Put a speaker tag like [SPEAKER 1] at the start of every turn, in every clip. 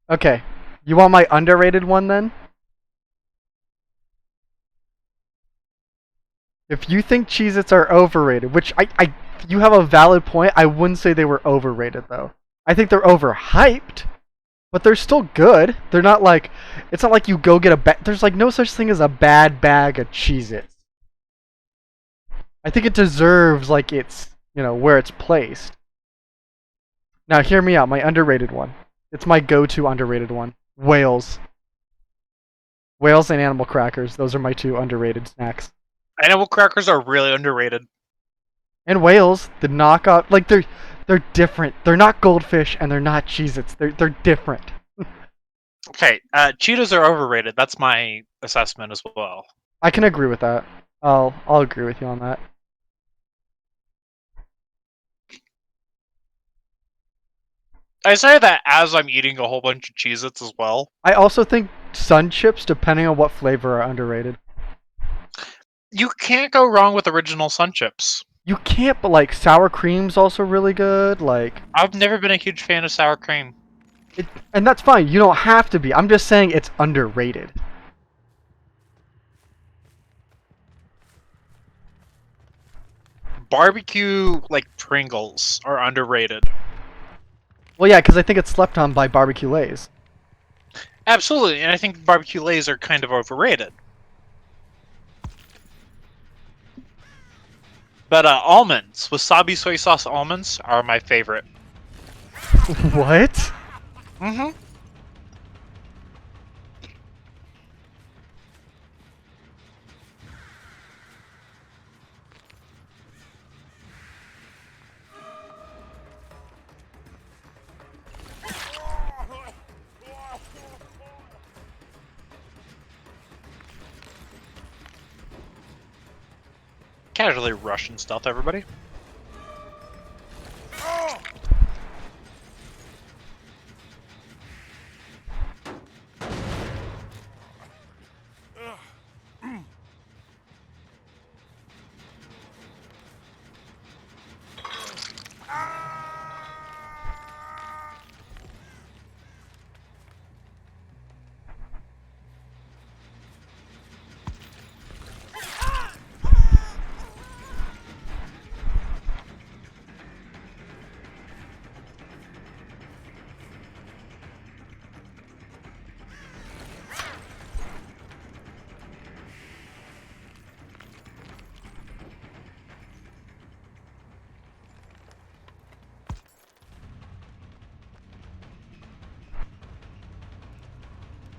[SPEAKER 1] Okay. You want my underrated one then? If you think Cheez-Its are overrated, which you have a valid point, I wouldn't say they were overrated though. I think they're overhyped, but they're still good. They're not like, it's not like you go get there's like no such thing as a bad bag of Cheez-Its. I think it deserves like its, where it's placed. Now hear me out, my underrated one. It's my go-to underrated one. Whales. Whales and animal crackers. Those are my two underrated snacks.
[SPEAKER 2] Animal crackers are really underrated.
[SPEAKER 1] And whales, the knockoff, like they're different. They're not goldfish and they're not Cheez-Its. They're different.
[SPEAKER 2] Okay, Cheetos are overrated. That's my assessment as well.
[SPEAKER 1] I can agree with that. I'll agree with you on that.
[SPEAKER 2] I say that as I'm eating a whole bunch of Cheez-Its as well.
[SPEAKER 1] I also think Sun Chips, depending on what flavor, are underrated.
[SPEAKER 2] You can't go wrong with original Sun Chips.
[SPEAKER 1] You can't, but like sour cream's also really good. Like
[SPEAKER 2] I've never been a huge fan of sour cream.
[SPEAKER 1] And that's fine. You don't have to be. I'm just saying it's underrated.
[SPEAKER 2] Barbecue, like Pringles, are underrated.
[SPEAKER 1] Well, yeah, because I think it's slept on by barbecue lays.
[SPEAKER 2] Absolutely, and I think barbecue lays are kind of overrated. But almonds, wasabi soy sauce almonds, are my favorite.
[SPEAKER 1] What?
[SPEAKER 2] Mm-hmm. Casually Russian stealth, everybody.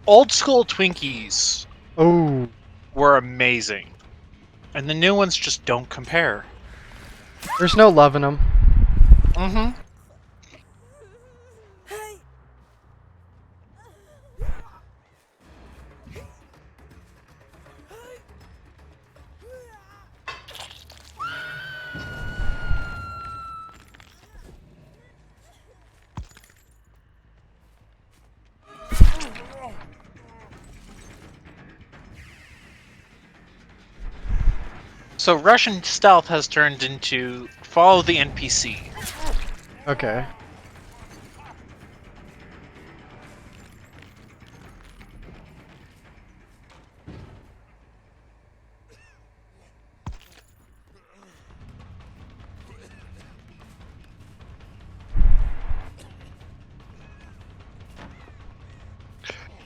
[SPEAKER 2] Old school Twinkies
[SPEAKER 1] Oh.
[SPEAKER 2] were amazing. And the new ones just don't compare.
[SPEAKER 1] There's no love in them.
[SPEAKER 2] Mm-hmm. So Russian stealth has turned into follow the NPC.
[SPEAKER 1] Okay.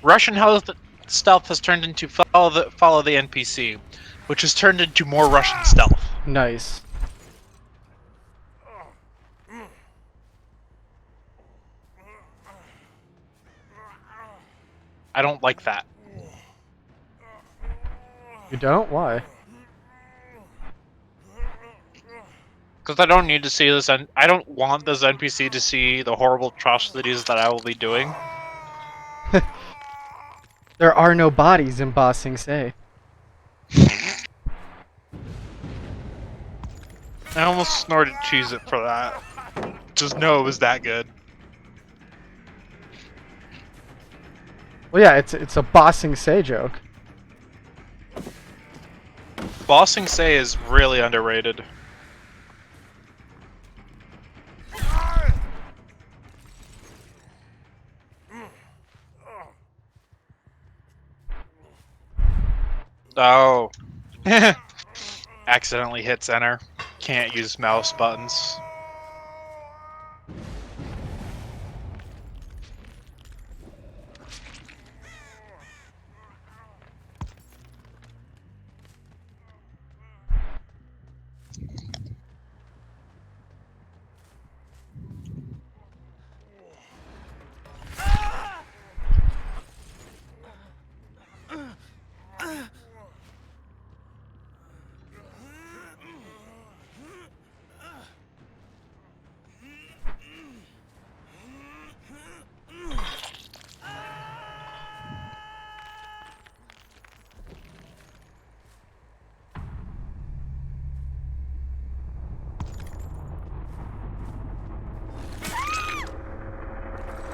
[SPEAKER 2] Russian stealth has turned into follow the NPC, which has turned into more Russian stealth.
[SPEAKER 1] Nice.
[SPEAKER 2] I don't like that.
[SPEAKER 1] You don't? Why?
[SPEAKER 2] Because I don't need to see this, and I don't want this NPC to see the horrible atrocities that I will be doing.
[SPEAKER 1] There are no bodies in Ba Sing Se.
[SPEAKER 2] I almost snorted Cheez-It for that. Just know it was that good.
[SPEAKER 1] Well, yeah, it's a Ba Sing Se joke.
[SPEAKER 2] Ba Sing Se is really underrated. Oh. Accidentally hits enter. Can't use mouse buttons.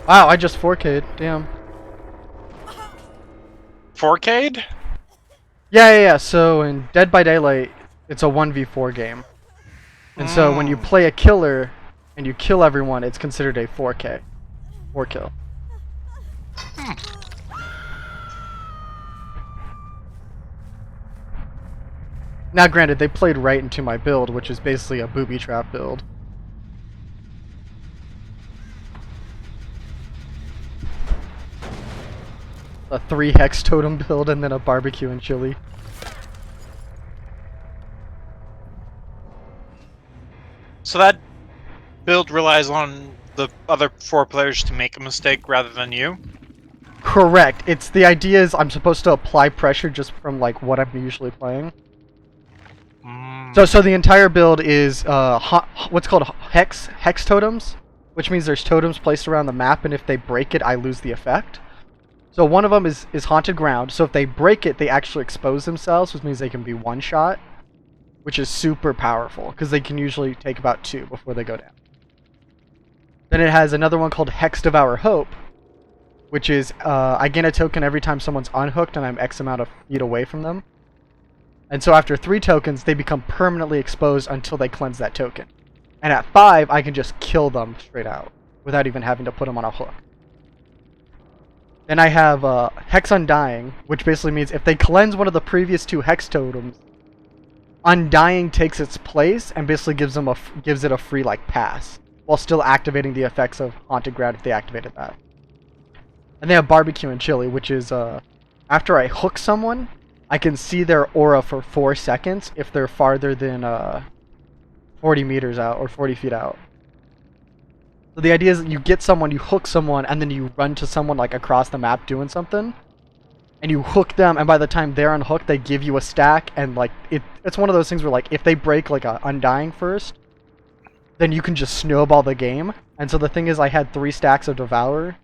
[SPEAKER 1] Wow, I just 4K'd. Damn.
[SPEAKER 2] 4K'd?
[SPEAKER 1] Yeah. So in Dead by Daylight, it's a 1v4 game. And so when you play a killer and you kill everyone, it's considered a 4K. 4 kill. Now granted, they played right into my build, which is basically a booby trap build. A 3 hex totem build and then a barbecue and chili.
[SPEAKER 2] So that build relies on the other 4 players to make a mistake rather than you?
[SPEAKER 1] Correct. It's the idea is I'm supposed to apply pressure just from like what I'm usually playing. So the entire build is what's called hex totems, which means there's totems placed around the map, and if they break it, I lose the effect. So one of them is haunted ground. So if they break it, they actually expose themselves, which means they can be one shot, which is super powerful because they can usually take about 2 before they go down. Then it has another one called Hex Devour Hope, which is I gain a token every time someone's unhooked and I'm X amount of feet away from them. And so after 3 tokens, they become permanently exposed until they cleanse that token. And at 5, I can just kill them straight out without even having to put them on a hook. Then I have Hex Undying, which basically means if they cleanse one of the previous 2 Hex totems, Undying takes its place and basically gives it a free like pass, while still activating the effects of Haunted Ground if they activated that. And they have Barbecue and Chili, which is after I hook someone, I can see their aura for 4 seconds if they're farther than 40 meters out or 40 feet out. So the idea is that you get someone, you hook someone, and then you run to someone like across the map doing something, and you hook them, and by the time they're unhooked, they give you a stack, and like it's one of those things where like if they break like a Undying first, then you can just snowball the game. And so the thing is, I had 3 stacks of Devour.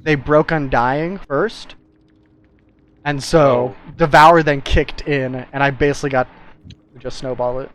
[SPEAKER 1] They broke Undying first. And so, Devour then kicked in, and I basically got to just snowball it.